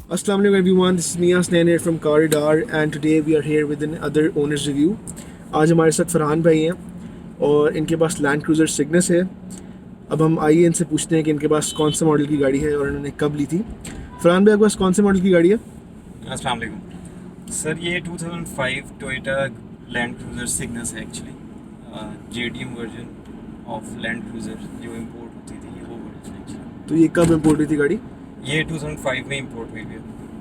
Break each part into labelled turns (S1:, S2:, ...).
S1: Assalamu alaikum everyone, this is Mia Snan here from Corridor and today we are here with another owner's review. आज हमारे साथ फरहान भाई हैं और इनके पास लैंड क्रूज़र सिग्नस है। अब हम आइए इनसे पूछते हैं कि इनके पास कौन सा मॉडल की गाड़ी है और इन्होंने कब ली थी। फरहान भाई, आपके पास कौन से मॉडल की गाड़ी है?
S2: अस्सलाम वालेकुम सर, ये 2005 टोयोटा लैंड क्रूज़र सिग्नस है actually. JDM version of land cruiser जो इंपोर्ट होती थी वो वर्जन एक्चुअली।
S1: तो ये कब इम्पोर्ट हुई थी गाड़ी?
S2: ये 2005 में इंपोर्ट हुई है।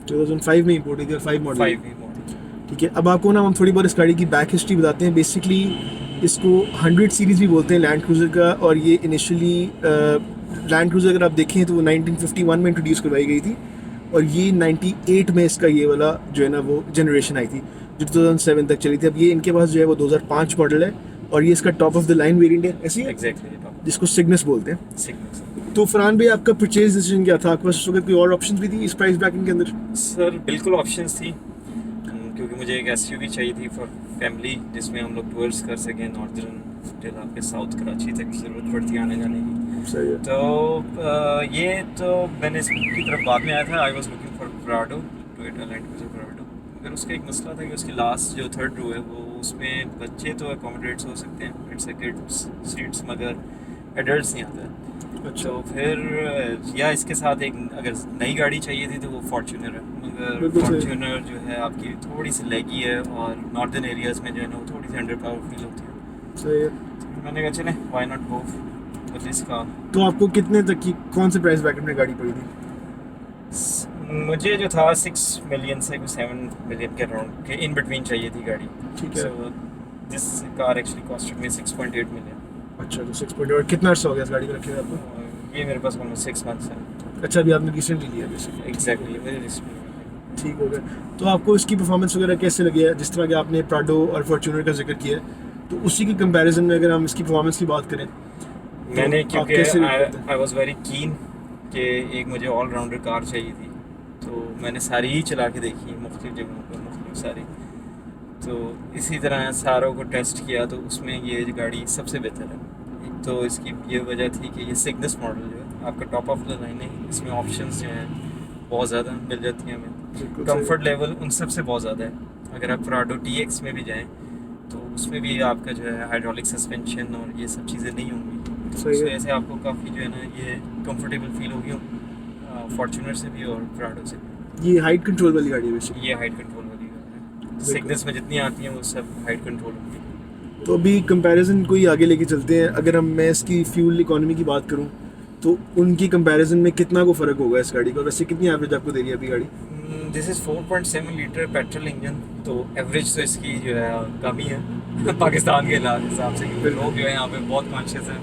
S1: 2005 में इम्पोर्ट हुई थी और 5 मॉडल।
S2: 5 में मॉडल।
S1: ठीक है, अब आपको ना हम थोड़ी बहुत इस गाड़ी की बैक हिस्ट्री बताते हैं। बेसिकली इसको 100 सीरीज़ भी बोलते हैं लैंड क्रूज़र का, और ये इनिशियली लैंड क्रूज़र अगर आप देखें तो वो 1951 में इंट्रोड्यूस करवाई गई थी और ये 98 में इसका ये वाला जो है ना वो जनरेशन आई थी जो 2007 तक चली थी। अब ये इनके पास जो है वो 2005 मॉडल है और ये इसका top of the line variant है, ऐसी है
S2: एग्जैक्टली
S1: जिसको सिग्नस बोलते हैं।
S2: सिग्नस।
S1: तो फरहान भाई, आपका परचेज डिसीजन क्या था? आपके पास उस वक्त कोई और ऑप्शन भी थी इस प्राइस ब्रैकेट के अंदर?
S2: सर बिल्कुल ऑप्शंस थी, क्योंकि मुझे एक SUV चाहिए थी फॉर फैमिली जिसमें हम लोग टूर्स कर सकें। नॉर्दर्न टिल आपके साउथ कराची तक जरूरत पड़ती है आने जाने की।
S1: सही है।
S2: तो ये तो मैंने इसकी तरफ बाद में आया था। I was looking for Prado, Toyota land cruiser Prado. मगर उसका एक मसला था कि उसकी लास्ट जो थर्ड रो है वो उसमें बच्चे तो अकोमोडेट्स हो सकते हैं, इट्स किड्स सीट्स, मगर एडल्ट्स नहीं आते।
S1: अच्छा,
S2: तो फिर या इसके साथ एक अगर नई गाड़ी चाहिए थी तो वो फॉर्च्यूनर है, मगर
S1: बिल्कुल सही।
S2: फॉर्च्यूनर जो है आपकी थोड़ी सी लेगी है और नॉर्दर्न एरियाज़ में जो है ना वो थोड़ी सी अंडर पावर फील होती है।
S1: सही है।
S2: तो मैंने कहा चले why not go with this car.
S1: तो आपको कितने तक की कौन से प्राइस ब्रैकेट में गाड़ी पड़ी थी?
S2: मुझे जो था 6 मिलियन से 7 मिलियन के अराउंड के इन बिटवीन चाहिए थी गाड़ी।
S1: ठीक है।
S2: So this car actually costed me 6.8 million.
S1: अच्छा, तो 6 पॉइंट। और कितना अर्सा हो गया इस गाड़ी को रखे हुए आपको?
S2: ये मेरे पास ऑलमोस्ट 6 मंथ्स है।
S1: अच्छा, अभी आपने रिसेंटली लिया बेसिकली।
S2: एग्जैक्टली मेरी लिस्ट में।
S1: ठीक हो गया। तो आपको इसकी परफॉर्मेंस वगैरह कैसे लगी है? जिस तरह कि आपने प्राडो और फॉर्च्यूनर का जिक्र किया है, तो उसी के कंपैरिजन में अगर हम इसकी परफॉर्मेंस की बात करें
S2: मैंने
S1: आप
S2: क्योंकि
S1: कैसे rate करते हैं?
S2: आई वाज वेरी कीन कि एक मुझे ऑलराउंडर कार चाहिए थी, तो मैंने सारी ही चला के देखी मुख्तलिफ जगहों पर, मुख्तलिफ सारी। तो इसी तरह सारों को टेस्ट किया तो उसमें ये गाड़ी सबसे बेहतर है। एक तो इसकी ये वजह थी कि ये सिग्नस मॉडल जो है आपका टॉप ऑफ द लाइन है, इसमें ऑप्शंस जो हैं बहुत ज़्यादा मिल जाती हैं हमें।
S1: बिल्कुल
S2: कंफर्ट लेवल उन सब से बहुत ज़्यादा है। अगर आप प्राडो TX में भी जाएं तो उसमें भी आपका जो है हाइड्रोलिक सस्पेंशन और ये सब चीज़ें नहीं होंगी, तो
S1: सही
S2: उस
S1: है।
S2: वजह से आपको काफ़ी जो है ना ये कंफर्टेबल फील होगी फॉर्च्यूनर से भी और प्राडो से भी।
S1: ये हाइट कंट्रोल वाली गाड़ी है बेसिकली।
S2: ये हाइट कंट्रोल वाली है, सिग्नस में जितनी आती हैं वो सब हाइट कंट्रोल होंगी।
S1: तो अभी कंपैरिजन को ही आगे लेके चलते हैं। अगर हम मैं इसकी फ्यूल इकोनॉमी की बात करूं तो उनकी कंपैरिजन में कितना को फ़र्क होगा इस गाड़ी का? वैसे कितनी एवरेज आपको दे रही है अभी गाड़ी?
S2: This is 4.7 litre petrol engine, तो एवरेज तो इसकी जो है कम ही है पाकिस्तान के हिसाब से, क्योंकि लोग जो है यहाँ पे बहुत कॉन्शियस हैं।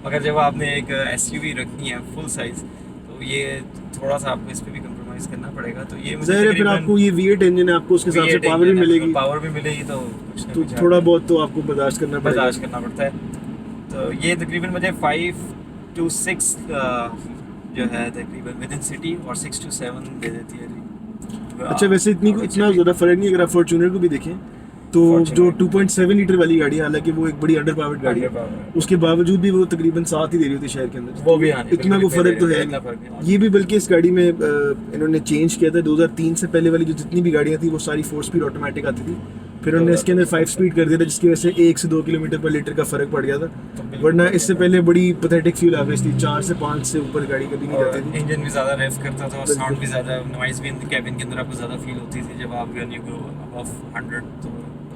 S2: मगर जब आपने एक SUV रखनी है फुल साइज़ तो ये थोड़ा सा आपको इस पर भी कंप्रोमाइज़ करना पड़ेगा। तो ये मुझे
S1: ज़ाहिर है, फिर आपको ये V8 इंजन है, आपको उसके हिसाब से पावर भी मिलेगी।
S2: पावर भी मिलेगी तो कुछ ना
S1: तो
S2: कुछ
S1: थोड़ा बहुत तो आपको बर्दाश्त करना पड़ेगा।
S2: बर्दाश्त करना पड़ता है। तो ये तकरीबन मुझे 5 to 6 जो है तकरीबन विद इन सिटी और 6 to 7 दे देती है।
S1: अच्छा, वैसे इतना ज़्यादा फ़र्क नहीं है। अगर आप फॉर्च्यूनर को भी देखें तो जो 2.7 लीटर वाली गाड़ी है, हालांकि वो एक बड़ी अंडर पावर्ड गाड़ी है, उसके बावजूद भी वो तकरीबन 7 ही दे रही होती है शहर के अंदर।
S2: वो भी
S1: इतना को फ़र्क तो है नहीं। ये भी बल्कि इस गाड़ी में इन्होंने चेंज किया था। 2003 से पहले वाली जो जितनी भी गाड़ियाँ थी वो सारी 4 स्पीड ऑटोमेटिक आती थी, फिर उन्होंने इसके अंदर 5 स्पीड कर दिया था, जिसकी वजह से 1 से 2 किलोमीटर पर लीटर का फ़र्क पड़ गया था। वरना इससे पहले बड़ी पैथेटिक फ्यूल एवरेज थी, 4 से 5 से ऊपर गाड़ी कभी नहीं जाती थी।
S2: इंजन भी ज़्यादा रेव करता था और साउंड भी ज़्यादा, नॉइज़ भी कैबिन के अंदर आपको ज़्यादा फील होती थी जब आप व्हेन यू गो अबव 100। तो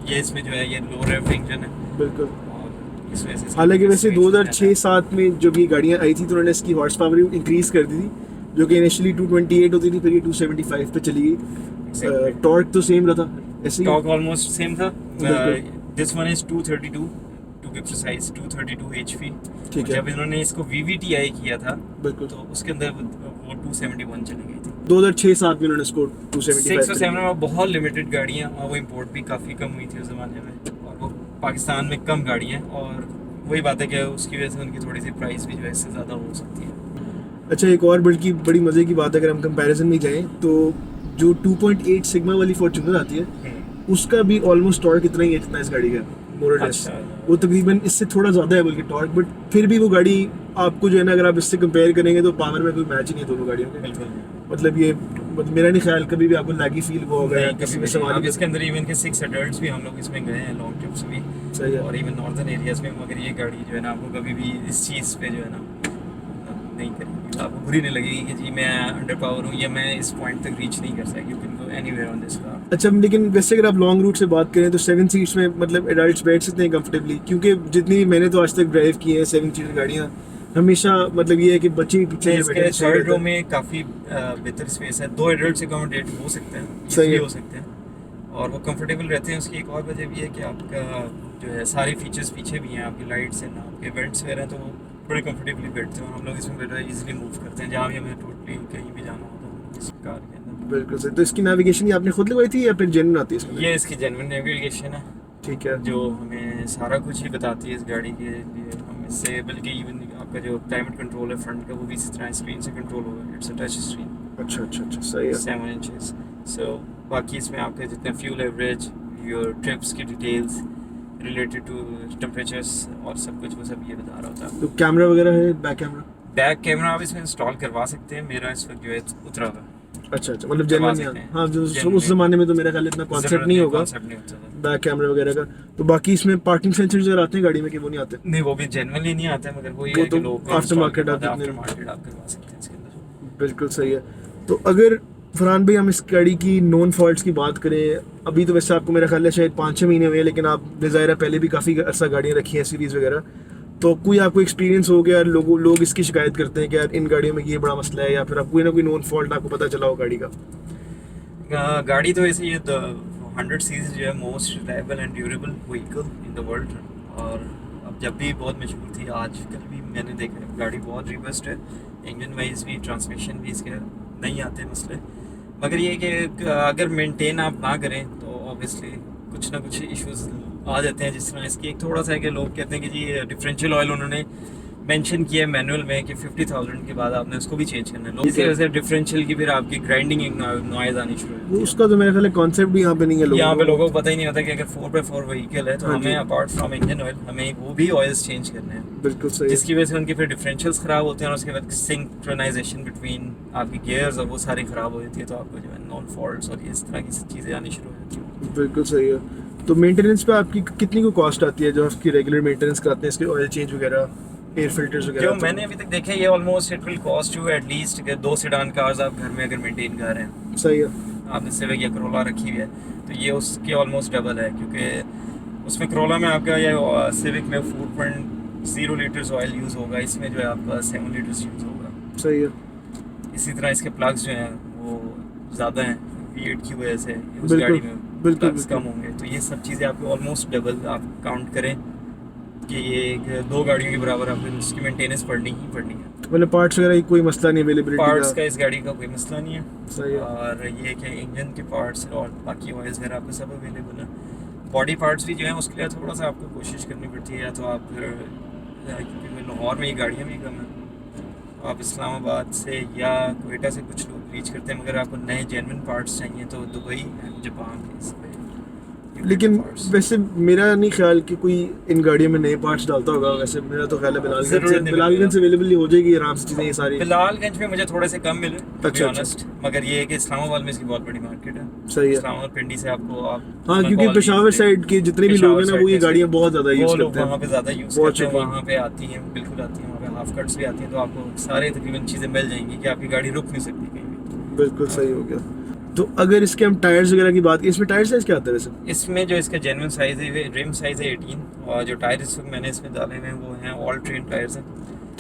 S2: ये इसमें जो है ये लो रेव इंजन है
S1: बिल्कुल।
S2: और इस वजह से
S1: हालांकि वैसे 2006-07 में जब ये गाड़ियाँ आई थी तो उन्होंने इसकी हॉर्स पावर इंक्रीज़ कर दी थी, जो कि इनिशियली 228 होती थी, फिर ये 275 पे चली गई। टॉर्क तो सेम रहा था, ऐसे ही
S2: टॉर्क ऑलमोस्ट सेम था।
S1: बिल्कुल।
S2: This one is 232 to be precise, 232 HP।
S1: ठीक है।
S2: जब इन्होंने इसको VVTi किया था
S1: बिल्कुल।
S2: तो उसके अंदर वो 271 चली गई थी।
S1: 2006-07 में उन्होंने इसको
S2: 6
S1: 275
S2: और 7 में बहुत लिमिटेड गाड़ियाँ और वो इंपोर्ट भी काफ़ी कम हुई थी उस ज़माने में, और वो पाकिस्तान में कम गाड़ियाँ, और वही बात है कि उसकी वजह से उनकी थोड़ी सी प्राइस भी जो है इससे ज़्यादा हो सकती है।
S1: अच्छा, एक और बड़ी मज़े की बात, अगर हम कंपैरिजन में जाएं तो जो 2.8 सिग्मा वाली फॉर्च्यूनर आती है उसका भी ऑलमोस्ट टॉर्क इतना ही है जितना इस गाड़ी का, मोर और लेस।
S2: अच्छा।
S1: वो तकरीबन इससे थोड़ा ज़्यादा है बल्कि टॉर्क, बट फिर भी वो गाड़ी आपको जो है ना, अगर आप इससे कंपेयर करेंगे तो पावर में कोई मैच ही नहीं है दोनों गाड़ियों के।
S2: बिल्कुल।
S1: मतलब ये मतलब मेरा नहीं ख्याल कभी भी आपको लैगी फील हुआ होगा या
S2: नहीं,
S1: किसी
S2: कभी
S1: में
S2: भी नहीं।
S1: सवाल
S2: अब इसके अंदर इवन के 6 एडल्ट्स भी हम लोग इसमें गए हैं लॉन्ग ट्रिप्स भी,
S1: सही है।
S2: और इवन नॉर्दर्न एरियाज में, मगर ये गाड़ी जो है ना आपको कभी भी इस चीज़ पे जो है ना नहीं करेगी, आपको बुरी नहीं लगेगी कि जी मैं अंडर पावर हूँ या मैं इस पॉइंट तक रीच नहीं कर सकी, you can go anywhere on this car.
S1: अच्छा, लेकिन वैसे अगर आप लॉन्ग रूट से बात करें तो 7 सीट्स में मतलब एडल्ट्स बैठ सकते हैं कंफर्टेबली, क्योंकि जितनी भी मैंने तो आज तक ड्राइव की हैं 7 सीटर गाड़ियाँ, हमेशा मतलब ये है कि बच्चे भी पीछे बैठे
S2: इसके
S1: हैं, सही
S2: थर्ड
S1: रहता
S2: रो
S1: है।
S2: में काफ़ी बेहतर स्पेस है, 2 एडल्ट्स अकोमोडेट हो सकते हैं,
S1: सही है।
S2: easily हो सकते हैं, और वो कंफर्टेबल रहते हैं। उसकी एक और वजह भी है कि आपका जो है सारे फीचर्स पीछे भी हैं, आपकी लाइट्स हैं, आपके वेंट्स वगैरह हैं, तो वो बड़े कंफर्टेबली बैठते हैं, हम लोग इसमें बड़ा इजीली मूव करते हैं जहाँ भी हमें टोटली कहीं भी जाना हो तो इस कार के अंदर।
S1: बिल्कुल सही। तो इसकी नेविगेशन आपने खुद लगवाई थी या फिर जेन्युइन आती है इसमें?
S2: ये इसकी जेन्युइन नेविगेशन है,
S1: ठीक है।
S2: जो हमें सारा कुछ ही बताती है इस गाड़ी के लिए। हम इससे बल्कि इवन आपका जो क्लाइमेट कंट्रोल है फ्रंट का, वो भी इसी तरह स्क्रीन से कंट्रोल होगा, इट्स अ टच स्क्रीन।
S1: अच्छा अच्छा अच्छा, सही है।
S2: 7 इंचेस। सो बाकी इसमें आपके जितने फ्यूल एवरेज, योर ट्रिप्स की डिटेल्स रिलेटेड टू टेम्परेचर्स और सब कुछ वो सब ये बता रहा होता है।
S1: तो कैमरा वगैरह है, बैक कैमरा?
S2: बैक कैमरा आप इसमें इंस्टॉल करवा सकते हैं, मेरा इस वक्त जो है उतरा हुआ है।
S1: अच्छा अच्छा, मतलब
S2: करवा
S1: जेन्युइन
S2: सकते हैं।
S1: हाँ, जो
S2: Genuine
S1: उस जमाने में तो मेरा ख्याल इतना कॉन्सेप्ट
S2: ज़रूरत
S1: नहीं होगा
S2: कॉन्सेप्ट नहीं होता था।
S1: बैक कैमरा वगैरह का। तो बाकी इसमें पार्किंग सेंसर्स अगर आते हैं गाड़ी में कि वो नहीं आते?
S2: नहीं, वो भी जेन्युइनली नहीं आता है, मगर वो ये
S1: वो
S2: है कि
S1: तो
S2: लोग
S1: after market आप
S2: आफ्टर
S1: जितने-
S2: मार्केट आप करवा सकते हैं इसके अंदर।
S1: बिल्कुल सही है। तो अगर फरहान भाई हम इस गाड़ी की नॉन फॉल्ट्स की बात करें, अभी तो वैसे आपको मेरा ख्याल है शायद 5-6 महीने हुए हैं, लेकिन आपने ज़ाहिर है पहले भी काफ़ी अर्सा गाड़ियाँ रखी हैं सीरीज़ वगैरह, तो कोई आपको एक्सपीरियंस हो गया, लोग इसकी शिकायत करते हैं कि यार इन गाड़ियों में ये बड़ा मसला है, या फिर आप कोई ना कोई नॉन फॉल्ट आपको पता चला हो गाड़ी का?
S2: गाड़ी तो ऐसे ये 100 सीरीज जो है most reliable and durable vehicle in the world, और अब जब भी बहुत मशहूर थी, आज कल भी मैंने देखा है गाड़ी बहुत रिबस्ट है, इंजन वाइज भी, ट्रांसमिशन भी इसके नहीं आते मसले, मगर ये कि अगर मेंटेन आप ना करें तो ऑब्वियसली कुछ ना कुछ इश्यूज आ जाते हैं। जिस तरह इसकी एक थोड़ा सा है कि लोग कहते हैं कि जी डिफरेंशियल ऑयल उन्होंने मेंशन किया है मैनुअल में कि 50,000 के बाद आपने उसको भी चेंज करना है, लोग इसकी वजह से डिफरेंशियल की फिर आपकी ग्राइंडिंग नॉइज आनी शुरू होती है।
S1: उसका तो मेरा ख्याल है कॉन्सेप्ट भी यहाँ पे नहीं है
S2: यहाँ पे
S1: को।
S2: लोगों को पता ही नहीं होता कि अगर 4x4 व्हीकल है तो
S1: हाँ जी।
S2: हमें अपार्ट फ्रॉम इंजन ऑयल हमें वो भी ऑयल्स चेंज करने हैं,
S1: बिल्कुल सही है।
S2: जिसकी वजह से उनके फिर डिफरेंशियल्स ख़राब होते हैं, और उसके बाद सिंक्रोनाइजेशन बिटवीन आपकी गियर्स और वो सारी ख़राब हो जाती है, तो आपको जो है नॉन फॉल्ट्स और इस तरह की चीज़ें आनी शुरू हो जाती हैं।
S1: बिल्कुल सही है। तो मेंटेनेंस पे आपकी कितनी को कॉस्ट आती है जो आपकी रेगुलर मेंटेनेंस कराते हैं, इसके ऑयल चेंज वगैरह, एयर फिल्टर्स वगैरह?
S2: जो मैंने अभी तक देखे ये almost it will cost you at least 2 sedan cars आप घर में अगर मेंटेन कर रहे हैं,
S1: सही है।
S2: आपने सिविक या करोला रखी हुई है तो ये उसके ऑलमोस्ट डबल है, क्योंकि उसमें करोला में आपका ये सिविक में 4.0 लीटर्स ऑयल यूज़ होगा, इसमें जो है आपका 7 लीटर्स यूज़ होगा।
S1: सही है।
S2: इसी तरह इसके प्लग्स जो हैं वो ज़्यादा हैं V8 की वजह से, उस
S1: बिल्कुल,
S2: गाड़ी में
S1: बिल्कुल,
S2: प्लग्स कम होंगे, तो ये सब चीज़ें आपको ऑलमोस्ट डबल आप काउंट करें कि ये 2 गाड़ियों के बराबर आपको उसकी मेंटेनेंस पड़नी ही पड़नी है।
S1: मतलब पार्ट्स वगैरह की कोई मसला नहीं, अवेलेबिलिटी
S2: पार्ट्स
S1: का?
S2: का इस गाड़ी का कोई मसला नहीं है,
S1: सही है।
S2: और ये कि इंजन के पार्ट्स और बाकी ऑयल्स वगैरह आपको सब अवेलेबल है। बॉडी पार्ट्स भी जो है उसके लिए थोड़ा सा आपको कोशिश करनी पड़ती है, या तो आप फिर क्योंकि लाहौर में ये गाड़ियाँ भी कम हैं, तो आप इस्लामाबाद से या कोयटा से कुछ लोग रीच करते हैं, मगर आपको नए जेन्युइन पार्ट्स चाहिए तो दुबई एंड जापान इस पे।
S1: लेकिन वैसे मेरा नहीं ख्याल कि कोई इन गाड़ियों में नए पार्ट्स डालता होगा, वैसे मेरा तो ख्याल है बिलालगंज से अवेलेबल हो जाएगी आराम से चीज़ें ये सारी।
S2: बिलालगंज में मुझे थोड़े से कम मिले
S1: अच्छा,
S2: ऑनेस्ट, मगर ये है कि इस्लामाबाद में इसकी बहुत बड़ी मार्केट है।
S1: सही है।
S2: इस्लामाबाद पिंडी से आपको
S1: हाँ, क्योंकि पेशावर साइड के जितने भी लोग हैं ना वो ये गाड़ियाँ बहुत ज़्यादा यूज़ करते हैं,
S2: वहाँ पे ज़्यादा यूज़
S1: बहुत
S2: करते हैं,
S1: शौकीन।
S2: वहाँ पे आती हैं, बिल्कुल आती हैं, वहाँ पे हाफ कट्स भी आती हैं, तो आपको सारे तकरीबन चीज़ें मिल जाएंगी कि आपकी गाड़ी रुक नहीं सकती कहीं भी।
S1: बिल्कुल सही हो गया। तो अगर इसके हम टायर्स वगैरह की बात, इसमें टायर साइज क्या आता है वैसे?
S2: इसमें जो इसका जेन्युइन साइज़ है रिम साइज़ है 18, और जो टायर इस वक्त मैंने इसमें डाले हुए हैं वो हैं ऑल ट्रेन टायर्स हैं,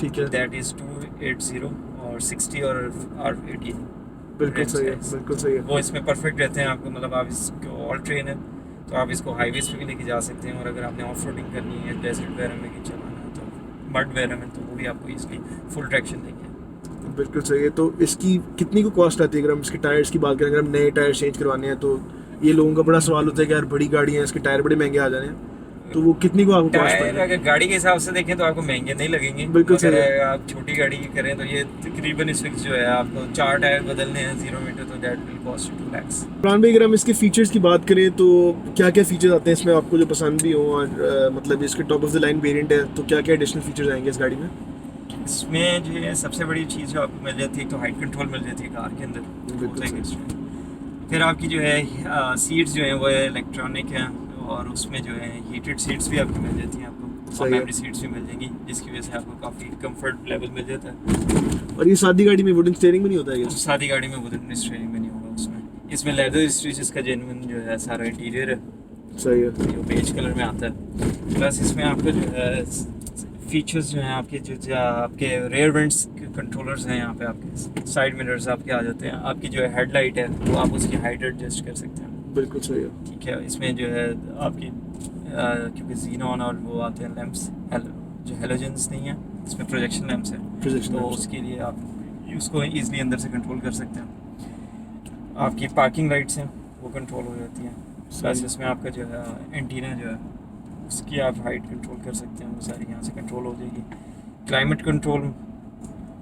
S1: ठीक है।
S2: दैट इज़ 280 और 60 और 18।
S1: बिल्कुल सही है, बिल्कुल सही है।
S2: वो इसमें परफेक्ट रहते हैं आपको, मतलब आप इसको ऑल ट्रेन है तो आप इसको हाईवेज पे भी लेके जा सकते हैं, और अगर आपने ऑफ रोडिंग करनी है, डेजर्ट वगैरह में कहीं चलाना है, तो मड वगैरह में, तो वो भी आपको इसलिए फुल ट्रैक्शन देंगे।
S1: बिल्कुल सही है। तो इसकी कितनी को कॉस्ट आती है अगर हम इसके टायर्स की बात करें? अगर हम नए टायर चेंज करवाने हैं तो ये लोगों का बड़ा सवाल होता है कि यार बड़ी गाड़ी है, इसके टायर बड़े महंगे आ जाने हैं, तो वो कितनी को आपको कॉस्ट
S2: टायर
S1: पड़ेगा?
S2: अगर गाड़ी के हिसाब से देखें तो आपको महंगे नहीं लगेंगे,
S1: बिल्कुल सही
S2: अगर
S1: है।
S2: आप छोटी गाड़ी की करें तो ये तकरीबन इस वक्त जो है आपको 4 टायर बदलने हैं 0 मीटर, तो that will cost 2 lakhs।
S1: Farhan भाई, अगर हम इसके फीचर्स की बात करें तो क्या क्या फीचर्स आते हैं इसमें आपको जो पसंद भी हो, और मतलब इसके top of the line variant है तो क्या क्या एडिशनल फीचर्स आएंगे इस गाड़ी में?
S2: इसमें जो है सबसे बड़ी चीज़ जो आपको मिल जाती है, एक तो हाइट कंट्रोल मिल जाती है कार के अंदर,
S1: बिल्कुल
S2: होता है
S1: सही।
S2: एक्स्ट्रा। फिर आपकी जो है सीट्स जो हैं वो इलेक्ट्रॉनिक हैं, और उसमें जो है हीटेड सीट्स भी आपकी मिल जाती हैं आपको, और
S1: सही है।
S2: मेमोरी सीट्स भी मिल जाएंगी, जिसकी वजह से आपको काफ़ी कंफर्ट लेवल मिल जाता है।
S1: और ये सादी गाड़ी में वुडन स्टीयरिंग में नहीं होता है क्या?
S2: सादी गाड़ी में वुडन स्टीयरिंग में नहीं होगा उसमें। इसमें लेदर स्टिचेस का जेन्युइन जो है सारा इंटीरियर है,
S1: सही है।
S2: जो बेज कलर में आता है। प्लस इसमें आपका जो है फीचर्स जो हैं आपके जो आपके रेयर वेंट्स कंट्रोलर्स हैं, यहाँ पे आपके साइड मिरर्स आपके आ जाते हैं, आपकी जो है हेडलाइट है वो आप उसकी हाइट एडजस्ट कर सकते हैं।
S1: बिल्कुल सही है।
S2: ठीक है, इसमें जो है आपकी क्योंकि जीनॉन और वो आते हैं लैंप्स, जो हेलोजेंस नहीं है, इसमें प्रोजेक्शन लैंप्स है,
S1: Projection
S2: तो
S1: lamps।
S2: उसके लिए आप उसको ईजिली अंदर से कंट्रोल कर सकते हैं। आपकी पार्किंग लाइट्स हैं वो कंट्रोल हो जाती हैं। प्लस इसमें आपका जो है एंटीना जो है उसकी आप हाइट कंट्रोल कर सकते हैं, वो सारी यहाँ से कंट्रोल हो जाएगी। क्लाइमेट कंट्रोल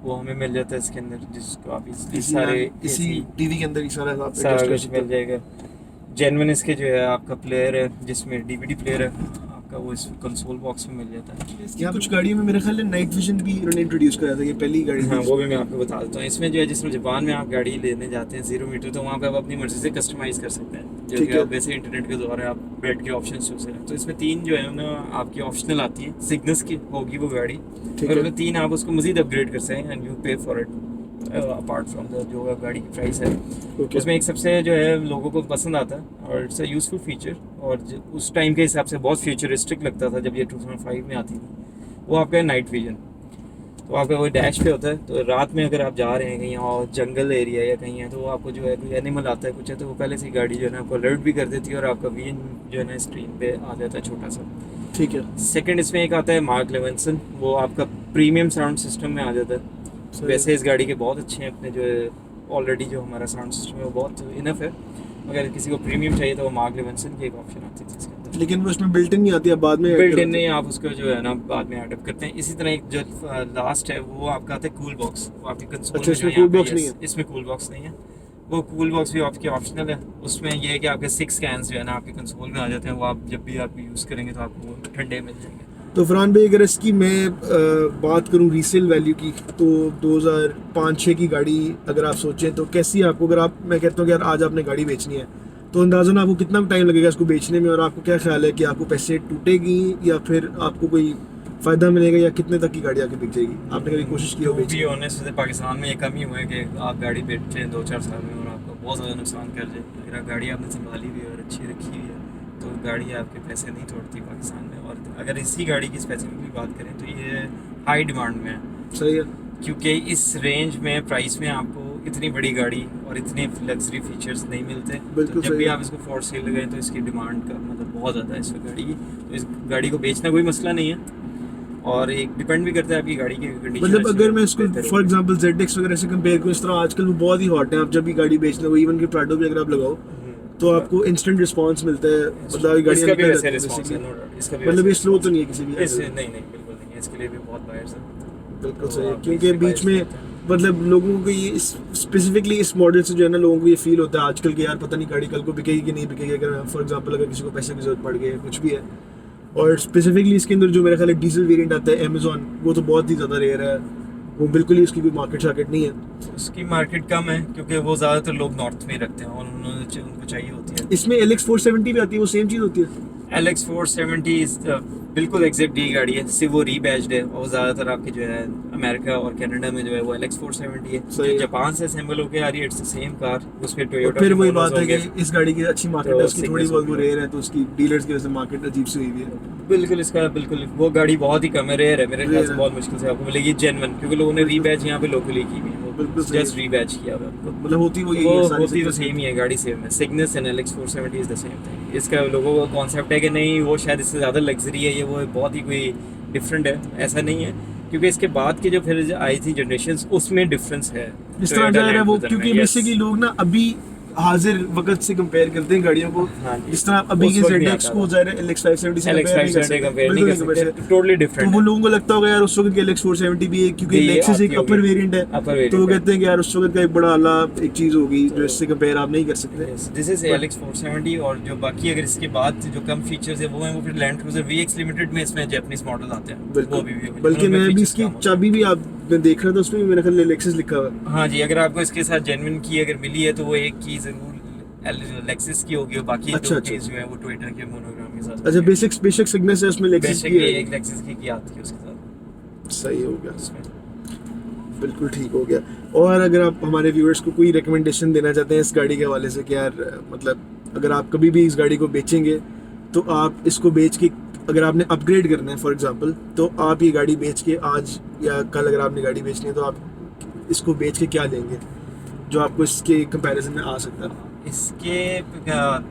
S2: वो हमें मिल जाता है इसके अंदर, जिसको आप इस सारे
S1: इसी टीवी के अंदर ही सारा आप
S2: सारा
S1: adjust कर
S2: कुछ
S1: सकते
S2: मिल जाएगा। जेनवन इसके जो है आपका प्लेयर है, जिसमें डीवीडी प्लेयर है आपका, वो इस कंसोल बॉक्स में मिल जाता है।
S1: यहाँ कुछ गाड़ियों में मेरे ख्याल है नाइट विजन भी इन्होंने इंट्रोड्यूस कराया था, ये पहली गाड़ी
S2: हाँ,
S1: थी।
S2: वो भी मैं आपको बता देता हूँ। इसमें जो है जिस जापान में आप गाड़ी लेने जाते हैं 0 मीटर, तो वहाँ पे आप अपनी मर्जी से कस्टमाइज कर सकते हैं, जो
S1: ठीक
S2: कि
S1: है।
S2: आप वैसे इंटरनेट के द्वारा आप बेड के ऑप्शन चूज करें। तो इसमें 3 जो है ना आपकी ऑप्शनल आती है, सिग्नस की होगी वो गाड़ी,
S1: ठीक
S2: और
S1: है।
S2: उसमें 3 आप उसको मजीद अपग्रेड कर सकें एंड यू पे for it apart from the जो गाड़ी की प्राइस है।
S1: ओके।
S2: उसमें एक सबसे जो है लोगों को पसंद आता है और इट्स अ यूजफुल फीचर, और उस टाइम के हिसाब से बहुत फ्यूचरिस्टिक लगता था जब ये 2005 में आती थी, वो आपका नाइट विजन। तो आपका वो डैश पे होता है, तो रात में अगर आप जा रहे हैं कहीं और जंगल एरिया या कहीं है, तो वो आपको जो है कोई एनिमल आता है कुछ है, तो वो पहले से गाड़ी जो है ना आपको अलर्ट भी कर देती है, और आपका विजन जो है ना स्क्रीन पे आ जाता है छोटा सा।
S1: ठीक है।
S2: सेकंड इसमें एक आता है मार्क लेविंसन, वो आपका प्रीमियम साउंड सिस्टम में आ जाता है।
S1: सही
S2: वैसे इस गाड़ी के बहुत अच्छे हैं अपने जो है, ऑलरेडी जो हमारा साउंड सिस्टम है वो बहुत इनफ है, अगर किसी को प्रीमियम चाहिए तो वो मार्क लेविंसन की एक ऑप्शन आती थी इसके अंदर।
S1: लेकिन वो इसमें बिल्ट इन नहीं आती है, बाद में
S2: बिल्ट इन नहीं, आप उसको जो है ना बाद में एडअप करते हैं। इसी तरह एक जो लास्ट है वो आपका आता है कूल बॉक्स, वो आपकी कंसोल
S1: अच्छा,
S2: में जो
S1: इसमें
S2: है यहाँ
S1: cool
S2: पे
S1: box नहीं है?
S2: इसमें कूल बॉक्स नहीं है, वो कूल बॉक्स भी आपकी ऑप्शनल है। उसमें ये है कि आपके 6 स्कैन्स जो है ना आपके कंसोल में आ जाते हैं, वो आप जब भी आप यूज़ करेंगे तो आपको वो ठंडे मिल जाएंगे।
S1: तो फरहान भाई, अगर इसकी मैं बात करूं रीसेल वैल्यू की, तो 2005-6 की गाड़ी अगर आप सोचें तो कैसी आपको, अगर आप, मैं कहता हूँ कि यार आज आपने गाड़ी बेचनी है, तो अंदाज़न आपको कितना टाइम लगेगा इसको बेचने में, और आपको क्या ख्याल है कि आपको पैसे टूटेगी या फिर आपको कोई फ़ायदा मिलेगा, या कितने तक की गाड़ी आके बिक जाएगी? आपने कभी कोशिश की हो
S2: बी
S1: बेचने?
S2: ऑनेस्ट, पाकिस्तान में ये कम ही हुआ है कि आप गाड़ी बेचते हैं 2-4 साल में और आपको बहुत ज़्यादा नुकसान कर जाए। अगर गाड़ी आपने संभाली हुई है और अच्छी रखी हुई है तो गाड़ी आपके पैसे नहीं तोड़ती पाकिस्तान में। और अगर इसी गाड़ी की स्पेसिफिकली बात करें तो ये हाई डिमांड में है,
S1: सही है।
S2: क्योंकि इस रेंज में प्राइस में आपको इतनी बड़ी गाड़ी और इतने लग्जरी फीचर्स नहीं मिलते।
S1: बिल्कुल
S2: तो जब
S1: सही
S2: भी
S1: है।
S2: आप इसको फॉर सेल लगाएं तो इसकी डिमांड का मतलब बहुत ज़्यादा है इस गाड़ी की, तो इस गाड़ी को बेचना कोई मसला नहीं है, और एक डिपेंड भी करता है आपकी गाड़ी की कंडीशन।
S1: मतलब अगर मैं इसको फॉर एग्जांपल ZX वगैरह से कंपेयर करूँ, इस तरह आजकल वो बहुत ही हॉट है, आप जब भी गाड़ी बेचना हो, इवन कि प्राडो भी अगर आप लगाओ तो आपको इंस्टेंट रिस्पांस मिलता है, मतलब गाड़ी
S2: इसका भी वैसे रिस्पॉन्स है, no doubt, इसका भी
S1: मतलब
S2: वैसे
S1: ये स्लो तो
S2: response
S1: नहीं है किसी भी
S2: इस
S1: angle में।
S2: नहीं नहीं बिल्कुल नहीं है, इसके लिए भी बहुत बायर्स है।
S1: बिल्कुल
S2: तो
S1: सही है,
S2: आप
S1: क्योंकि
S2: इसके
S1: बीच में
S2: buyers रहते हैं।
S1: मतलब लोगों को ये स्पेसिफिकली इस मॉडल से जो है ना, लोगों को ये फील होता है आजकल के, यार पता नहीं गाड़ी कल को बिकेगी कि नहीं बिकेगी, अगर फॉर एग्जांपल अगर किसी को पैसे की जरूरत पड़ गई है, कुछ भी है। और स्पेसिफिकली इसके अंदर जो मेरा ख्याल है डीजल वेरिएंट आता है अमेजॉन, वो तो बहुत ही ज़्यादा रेयर है, वो बिल्कुल ही उसकी कोई मार्केट शार्केट नहीं है।
S2: उसकी मार्केट कम है क्योंकि वो ज़्यादातर लोग नॉर्थ में ही रखते हैं और उनको चाहिए होती है।
S1: इसमें LX 470 भी आती है, वो सेम चीज़ होती है?
S2: LX 470 बिल्कुल एग्जैक्ट यही गाड़ी है, सिर्फ वो रीबैज्ड है, और ज़्यादातर आपकी जो है अमेरिका और कनाडा में जो है वो LX 470 है,
S1: सही
S2: जो
S1: है।
S2: जापान से असेंबल होकर आ रही है। इट्स द सेम कार, उस पर
S1: और
S2: टोयोटा
S1: फिर वही बात है कि इस गाड़ी की अच्छी मार्केट
S2: तो
S1: है, उसकी थोड़ी
S2: sickness
S1: बहुत वो
S2: होगी।
S1: रेयर है, तो उसकी डीलर्स की वजह से मार्केट अजीब सी हुई हुई है।
S2: बिल्कुल इसका बिल्कुल वो गाड़ी बहुत ही कम है, रेयर है, मेरे ख्याल
S1: Rare
S2: से
S1: है।
S2: बहुत मुश्किल से आपको मिलेगी जेन्युइन, क्योंकि लोगों ने रीबैच यहाँ पे लोकली की हुई है,
S1: बिल्कुल
S2: वो
S1: सही
S2: जस्ट रीबैच किया हुआ है आपको।
S1: मतलब होती वो यही
S2: वो
S1: है, सारी
S2: होती तो
S1: से
S2: सेम ही है, गाड़ी सेम है। Cygnus and LX 470 is the same thing. इसका लोगों का कॉन्सेप्ट है कि नहीं वो शायद इससे ज़्यादा लग्जरी है, ये वो बहुत ही कोई डिफरेंट है, ऐसा नहीं है, क्योंकि इसके बाद की जो फिर आई थी जनरेशंस उसमें डिफरेंस है।
S1: इस तरह
S2: Toyota
S1: जा रहा है
S2: Land
S1: वो,
S2: Cruiser
S1: क्योंकि
S2: में, yes।
S1: बेसिकली लोग ना अभी हाजिर वक्त से कंपेयर करते हैं गाड़ियों को,
S2: हाँ जी।
S1: जिस तरह अभी
S2: उस
S1: के
S2: वक्त नहीं
S1: ZX
S2: आता
S1: को
S2: था।
S1: ज़ाहिर है LX 570 से
S2: LX
S1: कंपेयर नहीं कर
S2: 570
S1: सकते,
S2: कंपेयर नहीं
S1: बिल्कुल
S2: कर सकते, टोटली
S1: तो
S2: डिफरेंट
S1: वो
S2: है।
S1: लोगों को लगता होगा यार उस वक्त की LX 470 भी है, क्योंकि
S2: ये
S1: Lexus एक
S2: आती
S1: अपर
S2: होगी।
S1: वेरिएंट है,
S2: Upper
S1: तो
S2: variant
S1: वो
S2: है।
S1: कहते हैं कि यार उस वक्त का एक बड़ा आला एक चीज़ होगी जो इससे कंपेयर आप नहीं कर सकते।
S2: दिस इज LX 470 और जो बाकी अगर इसके बाद जो कम फीचर्स है वो हैं वो फिर लैंड क्रूजर VX लिमिटेड में इसमें जापानीज मॉडल आते हैं, वो
S1: बिल्कुल,
S2: भी available हैं,
S1: बल्कि
S2: उनमें
S1: मैं भी
S2: features
S1: इसकी
S2: कम होते हैं।
S1: चाबी भी आप मैं देख रहा था, उसमें भी मेरे ख्याल Lexus लिखा हुआ है।
S2: हाँ जी, अगर आपको इसके साथ जेन्युइन की अगर मिली है तो वो एक की जरूर लेक्सिस की होगी और बाकी
S1: अच्छा,
S2: दो
S1: अच्छा।
S2: keys जो है वो टोयोटा के मोनोग्राम के साथ
S1: अच्छा, बेसिक सिग्नेचर है उसमें Lexus की
S2: बेसिकली
S1: है।
S2: एक लेक्सिस की आती है उसके साथ
S1: सही हो गया,
S2: उसमें।
S1: बिल्कुल ठीक हो गया। और अगर आप हमारे व्यूअर्स को कोई रिकमेंडेशन देना चाहते हैं इस गाड़ी के हवाले से कि यार मतलब अगर आप कभी भी इस गाड़ी को बेचेंगे तो आप इसको बेच के, अगर आपने अपग्रेड करना है फॉर एग्जांपल, तो आप ये गाड़ी बेच के आज या कल अगर आपने गाड़ी बेचनी है तो आप इसको बेच के क्या लेंगे जो आपको इसके कंपैरिजन में आ सकता है?
S2: इसके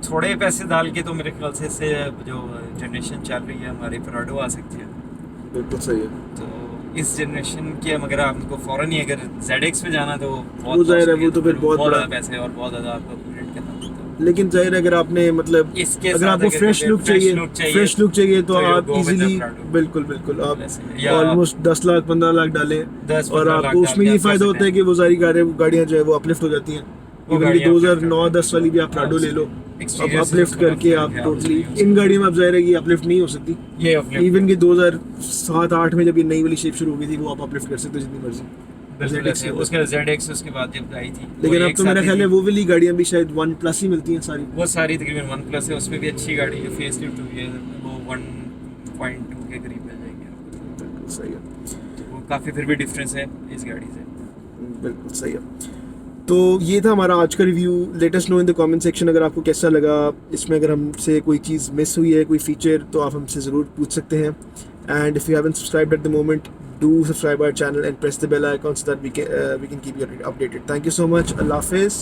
S2: थोड़े पैसे डाल के तो मेरे ख्याल से इससे जो जनरेशन चल रही है हमारी पराडो आ सकती है।
S1: बिल्कुल सही है।
S2: तो इस जनरेशन के हम अगर आपको फौरन ही अगर ZX में जाना तो
S1: वो जाहिर है, वो तो फिर बहुत बड़ा-
S2: ज़्यादा पैसे और बहुत ज़्यादा आपको अपग्रेड करना पड़ता है।
S1: लेकिन जाहिर है अगर आपने मतलब
S2: इसके
S1: अगर
S2: साथ
S1: आपको
S2: अगर
S1: फ्रेश लुक चाहिए तो
S2: तो you
S1: आप
S2: go with the
S1: easily
S2: Prado।
S1: बिल्कुल आप
S2: या
S1: ऑलमोस्ट 10 लाख 15 लाख डालें
S2: 10-15
S1: और
S2: लाख
S1: आपको
S2: डाल
S1: उसमें
S2: के
S1: ये
S2: आप
S1: फायदा
S2: कर
S1: होता है
S2: सकते
S1: कि वो सारी गाड़ियां जो है वो अपलिफ्ट हो जाती हैं।
S2: वो
S1: इवन कि
S2: गाड़ियां uplift
S1: 2009-10 वाली भी आप प्राडो ले लो, अब
S2: Exterior से
S1: अपलिफ्ट
S2: उसका
S1: करके
S2: फर्क
S1: आप
S2: है,
S1: टोटली
S2: उसमें
S1: इन गाड़ियों में आप जाहिर है कि अपलिफ्ट नहीं हो सकती।
S2: ये uplift
S1: इवन कि 2007-8 में जब ये नई वाली शेप शुरू हो गई थी वो आप अपलिफ्ट कर सकते हो जितनी मर्जी।
S2: बिल्कुल
S1: ZX
S2: ऐसे
S1: में।
S2: उसके ZX उसके बाद जब आई थी वो
S1: लेकिन अब
S2: एक
S1: तो मेरा
S2: साथ
S1: ख्याल
S2: ही
S1: है
S2: थी।
S1: वो वाली गाड़ियां भी शायद 1+ ही मिलती हैं सारी।
S2: वो सारी तकरीबन OnePlus है, उसमें भी अच्छी गाड़ी है, फेस लिफ्ट हुई है, वो 1.2 के करीब मिल जाएगी आपको।
S1: बिल्कुल सही है,
S2: तो वो काफ़ी फिर भी डिफरेंस है इस गाड़ी से।
S1: बिल्कुल सही है। तो ये था हमारा आज का review. Let us know in the comment section अगर आपको कैसा लगा, इसमें अगर हमसे कोई चीज़ मिस हुई है, कोई फीचर, तो आप हमसे ज़रूर पूछ सकते हैं। And if you haven't subscribed at the moment, do subscribe our channel and press the bell icon so that we can keep you updated. Thank you so much. Allah Hafiz.